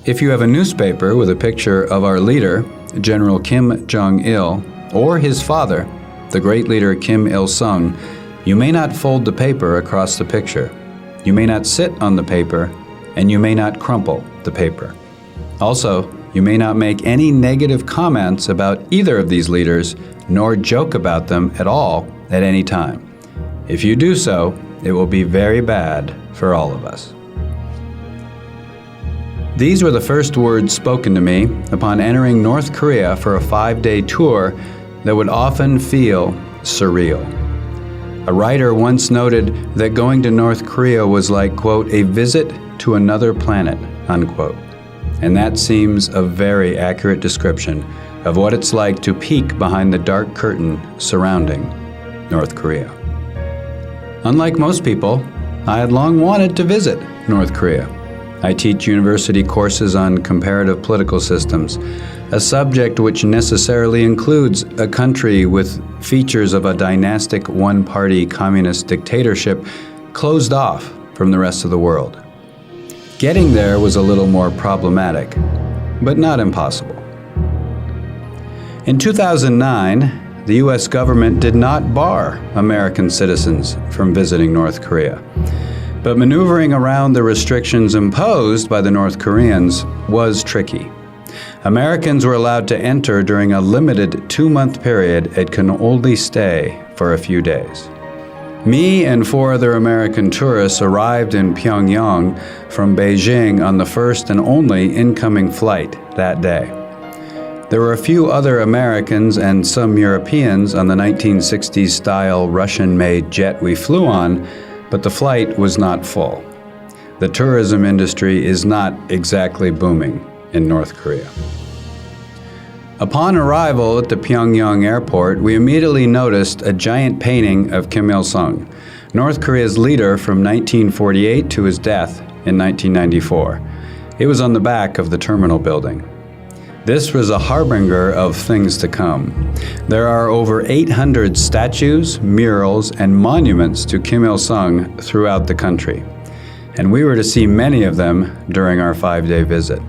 If you have a newspaper with a picture of our leader, General Kim Jong-il, or his father, the great leader Kim Il-sung, you may not fold the paper across the picture. You may not sit on the paper, and you may not crumple the paper. Also, you may not make any negative comments about either of these leaders, nor joke about them at all at any time. If you do so, it will be very bad for all of us. These were the first words spoken to me upon entering North Korea for a 5-day tour that would often feel surreal. A writer once noted that going to North Korea was like, quote, a visit to another planet, unquote. And that seems a very accurate description of what it's like to peek behind the dark curtain surrounding North Korea. Unlike most people, I had long wanted to visit North Korea. I teach university courses on comparative political systems, a subject which necessarily includes a country with features of a dynastic one-party communist dictatorship closed off from the rest of the world. Getting there was a little more problematic, but not impossible. In 2009, the U.S. government did not bar American citizens from visiting North Korea. But maneuvering around the restrictions imposed by the North Koreans was tricky. Americans were allowed to enter during a limited 2-month period and can only stay for a few days. Me and 4 other American tourists arrived in Pyongyang from Beijing on the first and only incoming flight that day. There were a few other Americans and some Europeans on the 1960s-style Russian-made jet we flew on, but the flight was not full. The tourism industry is not exactly booming in North Korea. Upon arrival at the Pyongyang airport, we immediately noticed a giant painting of Kim Il-sung, North Korea's leader from 1948 to his death in 1994. It was on the back of the terminal building. This was a harbinger of things to come. There are over 800 statues, murals, and monuments to Kim Il-sung throughout the country, and we were to see many of them during our 5-day visit.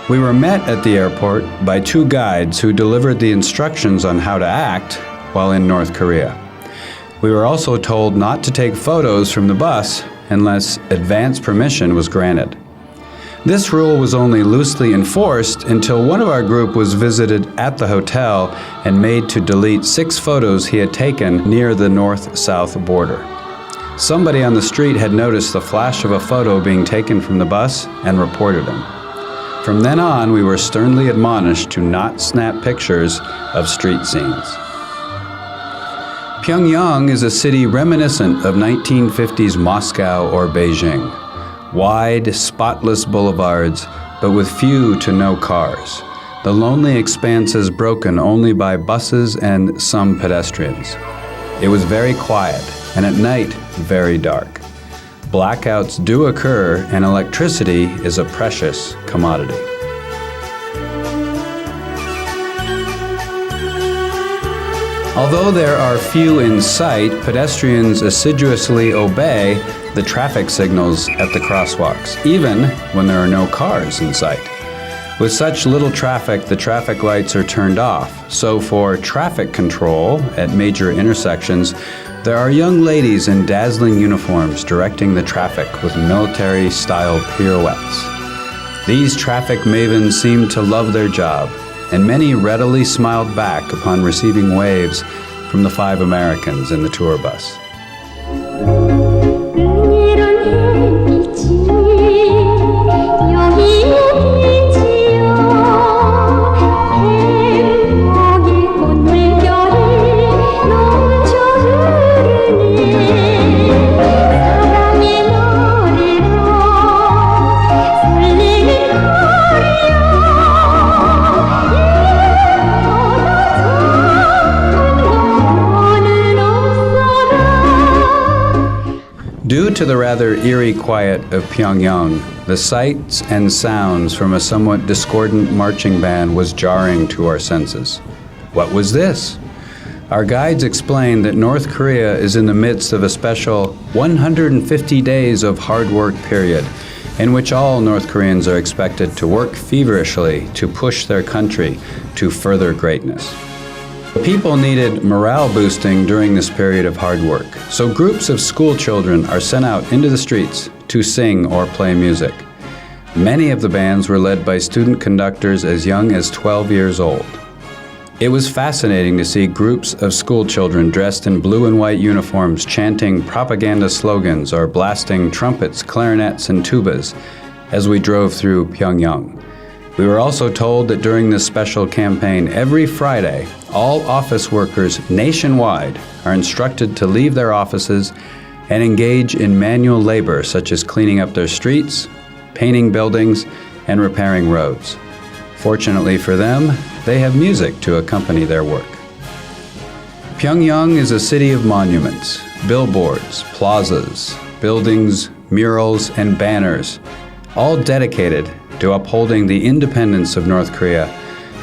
We were met at the airport by 2 guides who delivered the instructions on how to act while in North Korea. We were also told not to take photos from the bus unless advance permission was granted. This rule was only loosely enforced until one of our group was visited at the hotel and made to delete 6 photos he had taken near the north-south border. Somebody on the street had noticed the flash of a photo being taken from the bus and reported him. From then on, we were sternly admonished to not snap pictures of street scenes. Pyongyang is a city reminiscent of 1950s Moscow or Beijing. Wide, spotless boulevards, but with few to no cars. The lonely expanses broken only by buses and some pedestrians. It was very quiet, and at night, very dark. Blackouts do occur, and electricity is a precious commodity. Although there are few in sight, pedestrians assiduously obey the traffic signals at the crosswalks, even when there are no cars in sight. With such little traffic, the traffic lights are turned off. So for traffic control at major intersections, there are young ladies in dazzling uniforms directing the traffic with military-style pirouettes. These traffic mavens seemed to love their job, and many readily smiled back upon receiving waves from the 5 Americans in the tour bus. Due to the rather eerie quiet of Pyongyang, the sights and sounds from a somewhat discordant marching band was jarring to our senses. What was this? Our guides explained that North Korea is in the midst of a special 150 days of hard work period, in which all North Koreans are expected to work feverishly to push their country to further greatness. The people needed morale boosting during this period of hard work, so groups of school children are sent out into the streets to sing or play music. Many of the bands were led by student conductors as young as 12 years old. It was fascinating to see groups of school children dressed in blue and white uniforms chanting propaganda slogans or blasting trumpets, clarinets, and tubas as we drove through Pyongyang. We were also told that during this special campaign, every Friday, all office workers nationwide are instructed to leave their offices and engage in manual labor such as cleaning up their streets, painting buildings, and repairing roads. Fortunately for them, they have music to accompany their work. Pyongyang is a city of monuments, billboards, plazas, buildings, murals, and banners, all dedicated to upholding the independence of North Korea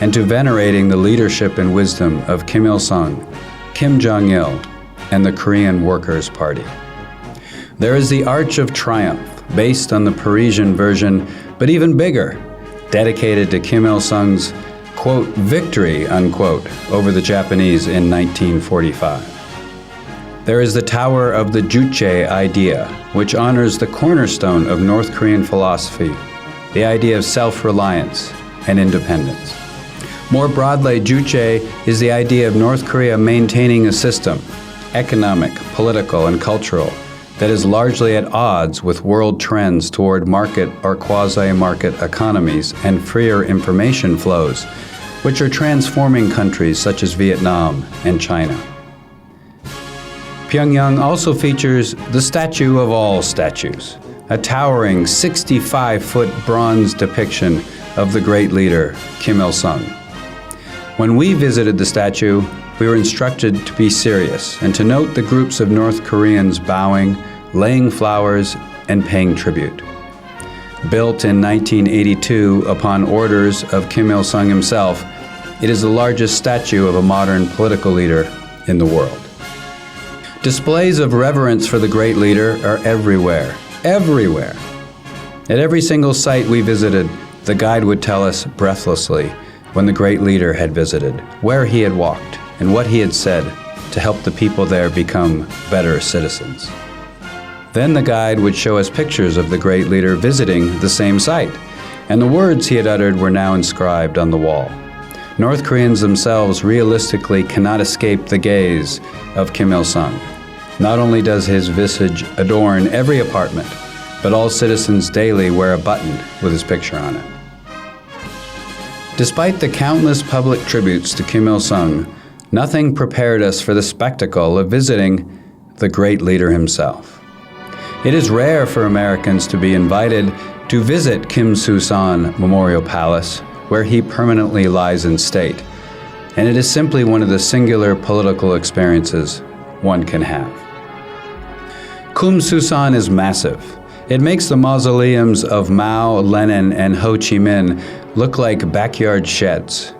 and to venerating the leadership and wisdom of Kim Il-sung, Kim Jong-il, and the Korean Workers' Party. There is the Arch of Triumph, based on the Parisian version, but even bigger, dedicated to Kim Il-sung's, quote, victory, unquote, over the Japanese in 1945. There is the Tower of the Juche idea, which honors the cornerstone of North Korean philosophy, the idea of self-reliance and independence. More broadly, Juche is the idea of North Korea maintaining a system, economic, political, and cultural, that is largely at odds with world trends toward market or quasi-market economies and freer information flows, which are transforming countries such as Vietnam and China. Pyongyang also features the statue of all statues, a towering 65-foot bronze depiction of the great leader, Kim Il-sung. When we visited the statue, we were instructed to be serious and to note the groups of North Koreans bowing, laying flowers, and paying tribute. Built in 1982 upon orders of Kim Il-sung himself, it is the largest statue of a modern political leader in the world. Displays of reverence for the great leader are everywhere. Everywhere. At every single site we visited, the guide would tell us breathlessly when the great leader had visited, where he had walked, and what he had said to help the people there become better citizens. Then the guide would show us pictures of the great leader visiting the same site, and the words he had uttered were now inscribed on the wall. North Koreans themselves realistically cannot escape the gaze of Kim Il-sung. Not only does his visage adorn every apartment, but all citizens daily wear a button with his picture on it. Despite the countless public tributes to Kim Il-sung, nothing prepared us for the spectacle of visiting the great leader himself. It is rare for Americans to be invited to visit Kumsusan Memorial Palace, where he permanently lies in state, and it is simply one of the singular political experiences one can have. Kumsusan is massive. It makes the mausoleums of Mao, Lenin, and Ho Chi Minh look like backyard sheds.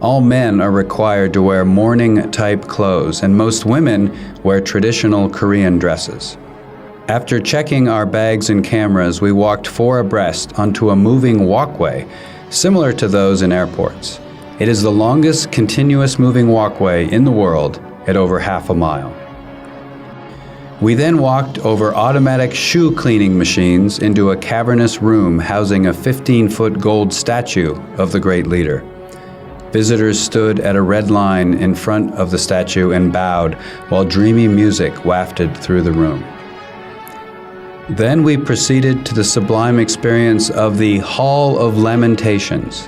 All men are required to wear mourning-type clothes, and most women wear traditional Korean dresses. After checking our bags and cameras, we walked 4 abreast onto a moving walkway, similar to those in airports. It is the longest continuous moving walkway in the world at over half a mile. We then walked over automatic shoe cleaning machines into a cavernous room housing a 15-foot gold statue of the great leader. Visitors stood at a red line in front of the statue and bowed while dreamy music wafted through the room. Then we proceeded to the sublime experience of the Hall of Lamentations,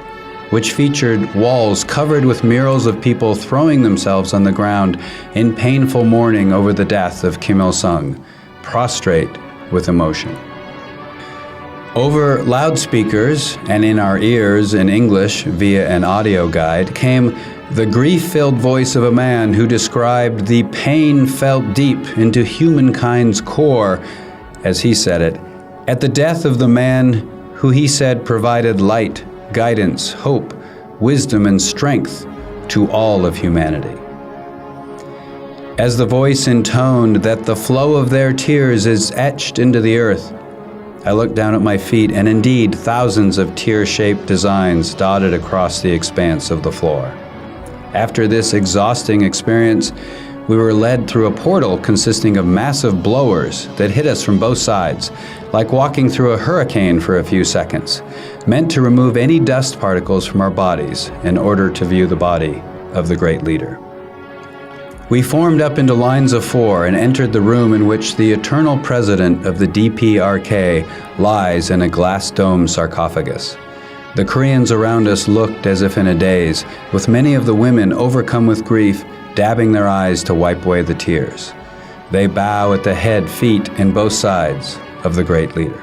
which featured walls covered with murals of people throwing themselves on the ground in painful mourning over the death of Kim Il-sung, prostrate with emotion. Over loudspeakers and in our ears in English via an audio guide came the grief-filled voice of a man who described the pain felt deep into humankind's core, as he said it, at the death of the man who he said provided light, guidance, hope, wisdom, and strength to all of humanity. As the voice intoned that the flow of their tears is etched into the earth, I looked down at my feet, and indeed thousands of tear-shaped designs dotted across the expanse of the floor. After this exhausting experience, we were led through a portal consisting of massive blowers that hit us from both sides, like walking through a hurricane for a few seconds, meant to remove any dust particles from our bodies in order to view the body of the great leader. We formed up into lines of 4 and entered the room in which the eternal president of the DPRK lies in a glass dome sarcophagus. The Koreans around us looked as if in a daze, with many of the women overcome with grief, dabbing their eyes to wipe away the tears. They bow at the head, feet, and both sides of the great leader.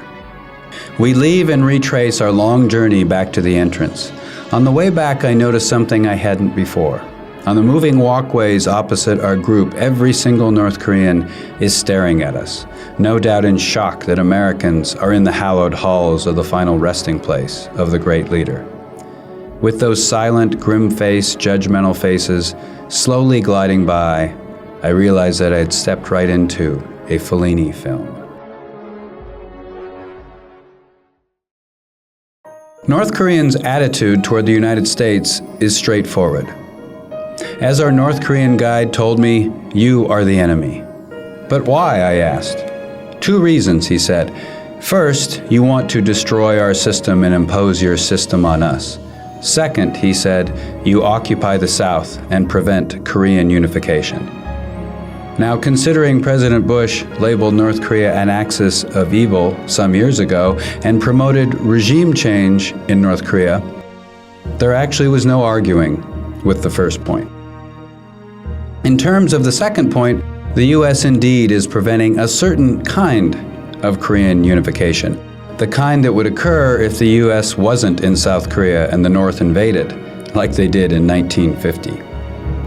We leave and retrace our long journey back to the entrance. On the way back, I noticed something I hadn't before. On the moving walkways opposite our group, every single North Korean is staring at us, no doubt in shock that Americans are in the hallowed halls of the final resting place of the great leader. With those silent, grim-faced, judgmental faces slowly gliding by, I realized that I had stepped right into a Fellini film. North Koreans' attitude toward the United States is straightforward. As our North Korean guide told me, "You are the enemy." "But why?" I asked. "2 reasons," he said. "First, you want to destroy our system and impose your system on us. Second," he said, "you occupy the South and prevent Korean unification." Now, considering President Bush labeled North Korea an axis of evil some years ago and promoted regime change in North Korea, there actually was no arguing with the first point. In terms of the second point, the U.S. indeed is preventing a certain kind of Korean unification, the kind that would occur if the U.S. wasn't in South Korea and the North invaded, like they did in 1950.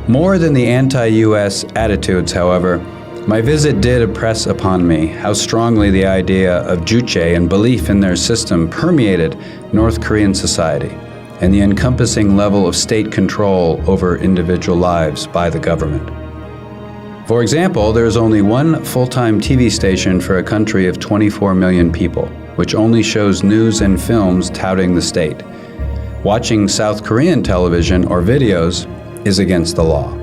More than the anti-U.S. attitudes, however, my visit did impress upon me how strongly the idea of juche and belief in their system permeated North Korean society, and the encompassing level of state control over individual lives by the government. For example, there is only one full-time TV station for a country of 24 million people, which only shows news and films touting the state. Watching South Korean television or videos is against the law.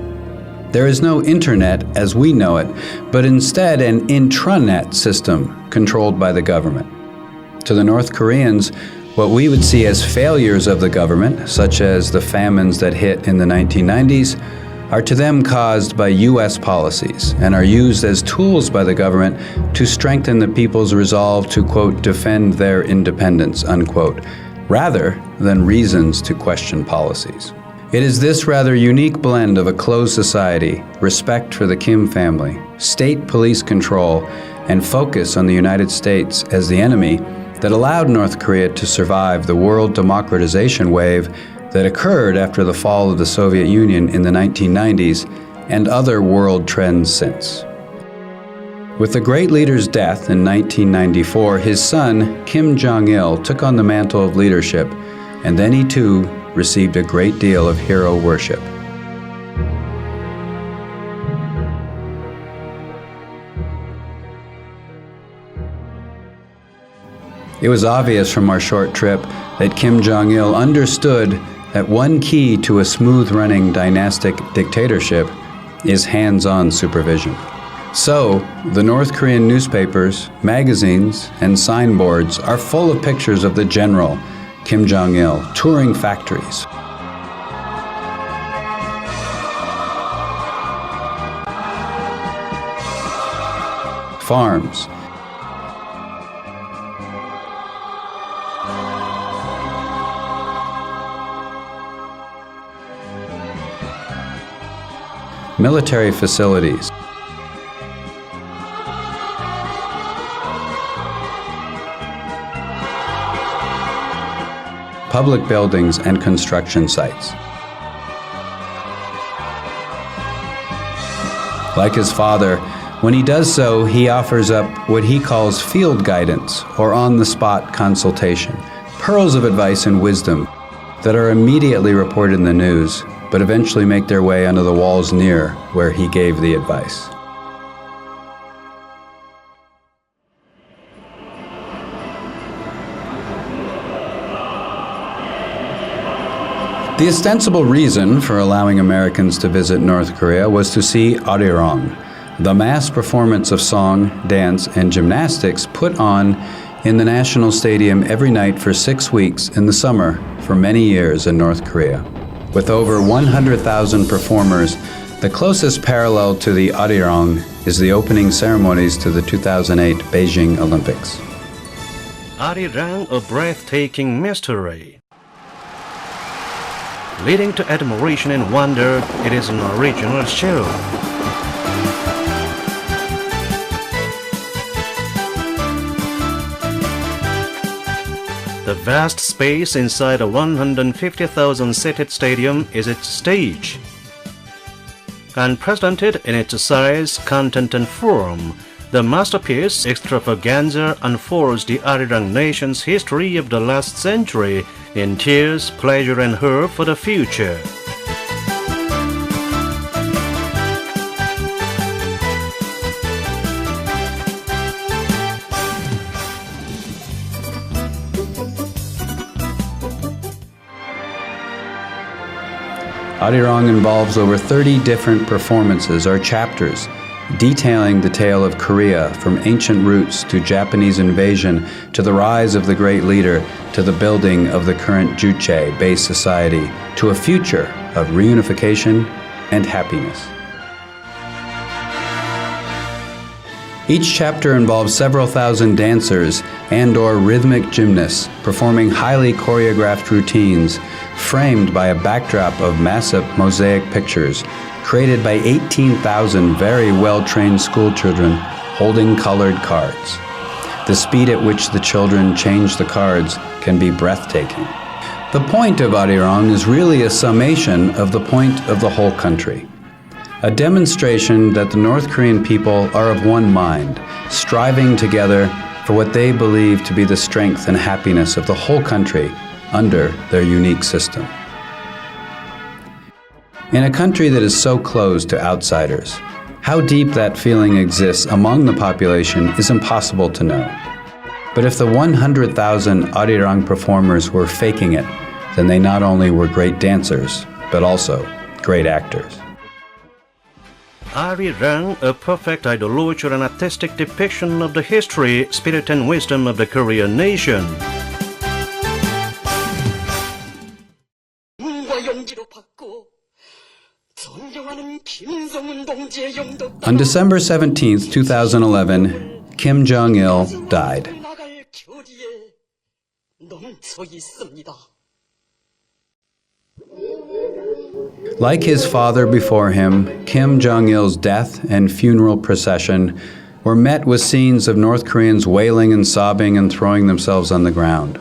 There is no internet as we know it, but instead an intranet system controlled by the government. To the North Koreans, what we would see as failures of the government, such as the famines that hit in the 1990s, are to them caused by U.S. policies and are used as tools by the government to strengthen the people's resolve to, quote, defend their independence, unquote, rather than reasons to question policies. It is this rather unique blend of a closed society, respect for the Kim family, state police control, and focus on the United States as the enemy that allowed North Korea to survive the world democratization wave that occurred after the fall of the Soviet Union in the 1990s and other world trends since. With the great leader's death in 1994, his son, Kim Jong-il, took on the mantle of leadership, and then he too received a great deal of hero worship. It was obvious from our short trip that Kim Jong-il understood that one key to a smooth-running dynastic dictatorship is hands-on supervision. So, the North Korean newspapers, magazines, and signboards are full of pictures of the general, Kim Jong-il, touring factories. Farms. Military facilities. Public buildings and construction sites. Like his father, when he does so, he offers up what he calls field guidance or on-the-spot consultation, pearls of advice and wisdom that are immediately reported in the news, but eventually make their way under the walls near where he gave the advice. The ostensible reason for allowing Americans to visit North Korea was to see Arirang, the mass performance of song, dance, and gymnastics put on in the National Stadium every night for 6 weeks in the summer for many years in North Korea. With over 100,000 performers, the closest parallel to the Arirang is the opening ceremonies to the 2008 Beijing Olympics. Arirang, a breathtaking mystery. Leading to admiration and wonder, it is an original show. The vast space inside a 150,000-seated stadium is its stage. Unprecedented in its size, content and form, the masterpiece extravaganza unfolds the Arirang nation's history of the last century in tears, pleasure and hope for the future. Arirang involves over 30 different performances or chapters, detailing the tale of Korea from ancient roots to Japanese invasion to the rise of the great leader to the building of the current Juche-based society to a future of reunification and happiness. Each chapter involves several thousand dancers and/or rhythmic gymnasts performing highly choreographed routines framed by a backdrop of massive mosaic pictures created by 18,000 very well-trained schoolchildren holding colored cards. The speed at which the children change the cards can be breathtaking. The point of Arirang is really a summation of the point of the whole country. A demonstration that the North Korean people are of one mind, striving together for what they believe to be the strength and happiness of the whole country under their unique system. In a country that is so closed to outsiders, how deep that feeling exists among the population is impossible to know. But if the 100,000 Arirang performers were faking it, then they not only were great dancers, but also great actors. Arirang, a perfect idolater and artistic depiction of the history, spirit and wisdom of the Korean nation. On December 17, 2011, Kim Jong-il died. Like his father before him, Kim Jong-il's death and funeral procession were met with scenes of North Koreans wailing and sobbing and throwing themselves on the ground.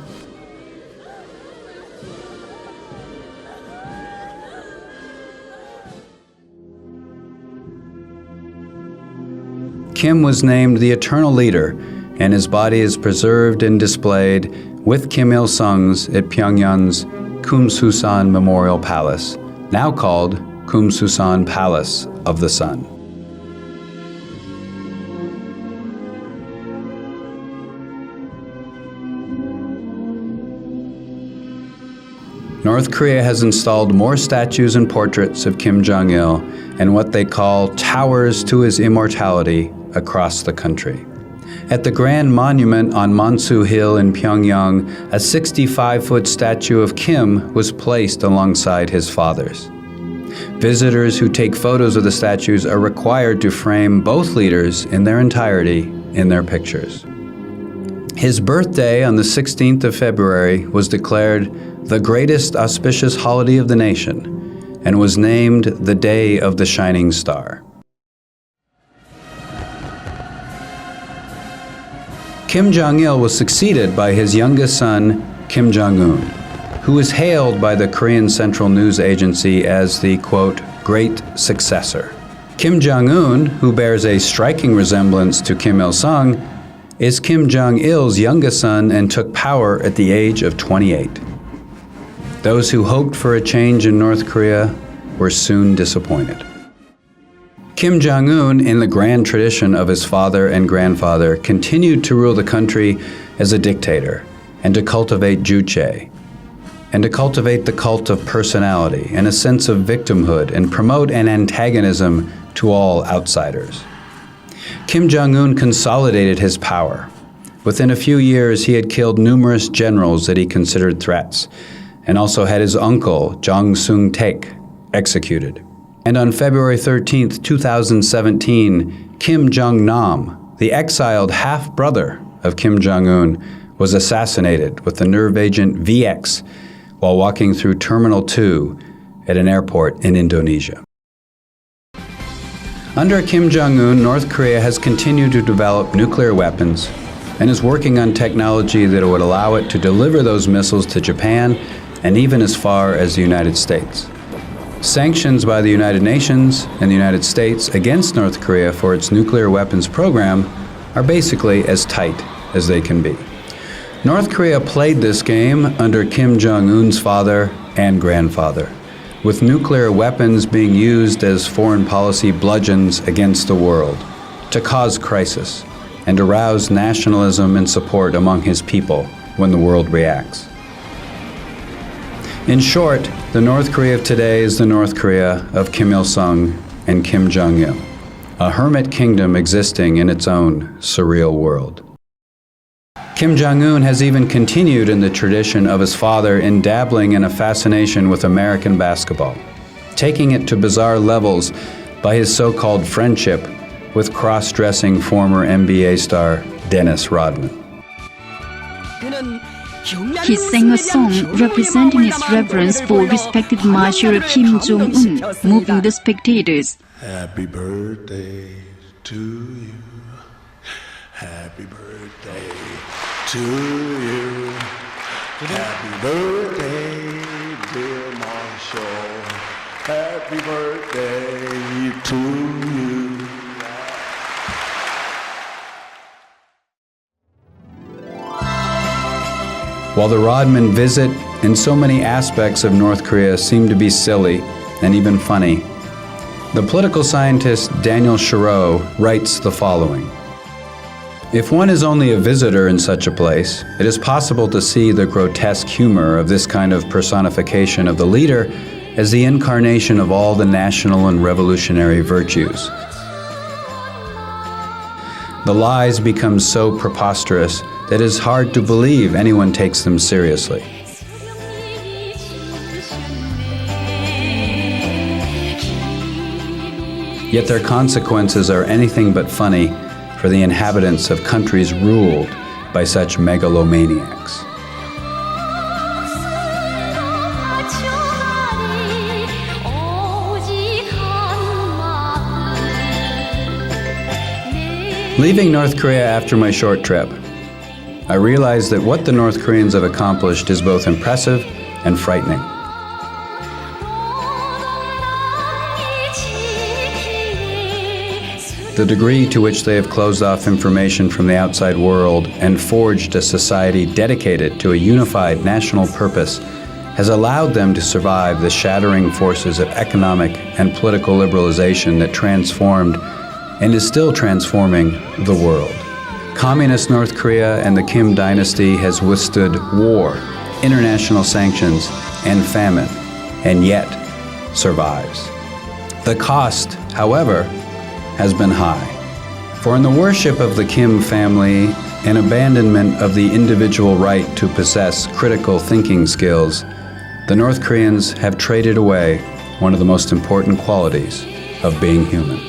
Kim was named the Eternal Leader, and his body is preserved and displayed with Kim Il-sung's at Pyongyang's Kumsusan Memorial Palace, now called Kumsusan Palace of the Sun. North Korea has installed more statues and portraits of Kim Jong-il and what they call towers to his immortality across the country. At the Grand Monument on Monsu Hill in Pyongyang, a 65-foot statue of Kim was placed alongside his father's. Visitors who take photos of the statues are required to frame both leaders in their entirety in their pictures. His birthday on the 16th of February was declared the greatest auspicious holiday of the nation and was named the Day of the Shining Star. Kim Jong-il was succeeded by his youngest son, Kim Jong-un, who is hailed by the Korean Central News Agency as the, quote, great successor. Kim Jong-un, who bears a striking resemblance to Kim Il-sung, is Kim Jong-il's youngest son and took power at the age of 28. Those who hoped for a change in North Korea were soon disappointed. Kim Jong-un, in the grand tradition of his father and grandfather, continued to rule the country as a dictator and to cultivate juche, and to cultivate the cult of personality and a sense of victimhood and promote an antagonism to all outsiders. Kim Jong-un consolidated his power. Within a few years, he had killed numerous generals that he considered threats, and also had his uncle, Jong Sung-taek, executed. And on February 13, 2017, Kim Jong-nam, the exiled half-brother of Kim Jong-un, was assassinated with the nerve agent VX while walking through Terminal 2 at an airport in Indonesia. Under Kim Jong-un, North Korea has continued to develop nuclear weapons and is working on technology that would allow it to deliver those missiles to Japan and even as far as the United States. Sanctions by the United Nations and the United States against North Korea for its nuclear weapons program are basically as tight as they can be. North Korea played this game under Kim Jong-un's father and grandfather, with nuclear weapons being used as foreign policy bludgeons against the world, to cause crisis and arouse nationalism and support among his people when the world reacts. In short, the North Korea of today is the North Korea of Kim Il-sung and Kim Jong-il, a hermit kingdom existing in its own surreal world. Kim Jong-un has even continued in the tradition of his father in dabbling in a fascination with American basketball, taking it to bizarre levels by his so-called friendship with cross-dressing former NBA star Dennis Rodman. He sang a song representing his reverence for respected Marshal Kim Jong-un, moving the spectators. Happy birthday to you. Happy birthday to you. Happy birthday, dear Marshall. Happy birthday to you. While the Rodman visit and so many aspects of North Korea seem to be silly and even funny, the political scientist Daniel Shiro writes the following. If one is only a visitor in such a place, it is possible to see the grotesque humor of this kind of personification of the leader as the incarnation of all the national and revolutionary virtues. The lies become so preposterous that it is hard to believe anyone takes them seriously. Yet their consequences are anything but funny for the inhabitants of countries ruled by such megalomaniacs. Leaving North Korea after my short trip, I realized that what the North Koreans have accomplished is both impressive and frightening. The degree to which they have closed off information from the outside world and forged a society dedicated to a unified national purpose has allowed them to survive the shattering forces of economic and political liberalization that transformed and is still transforming the world. Communist North Korea and the Kim dynasty has withstood war, international sanctions, and famine, and yet survives. The cost, however, has been high. For in the worship of the Kim family and abandonment of the individual right to possess critical thinking skills, the North Koreans have traded away one of the most important qualities of being human.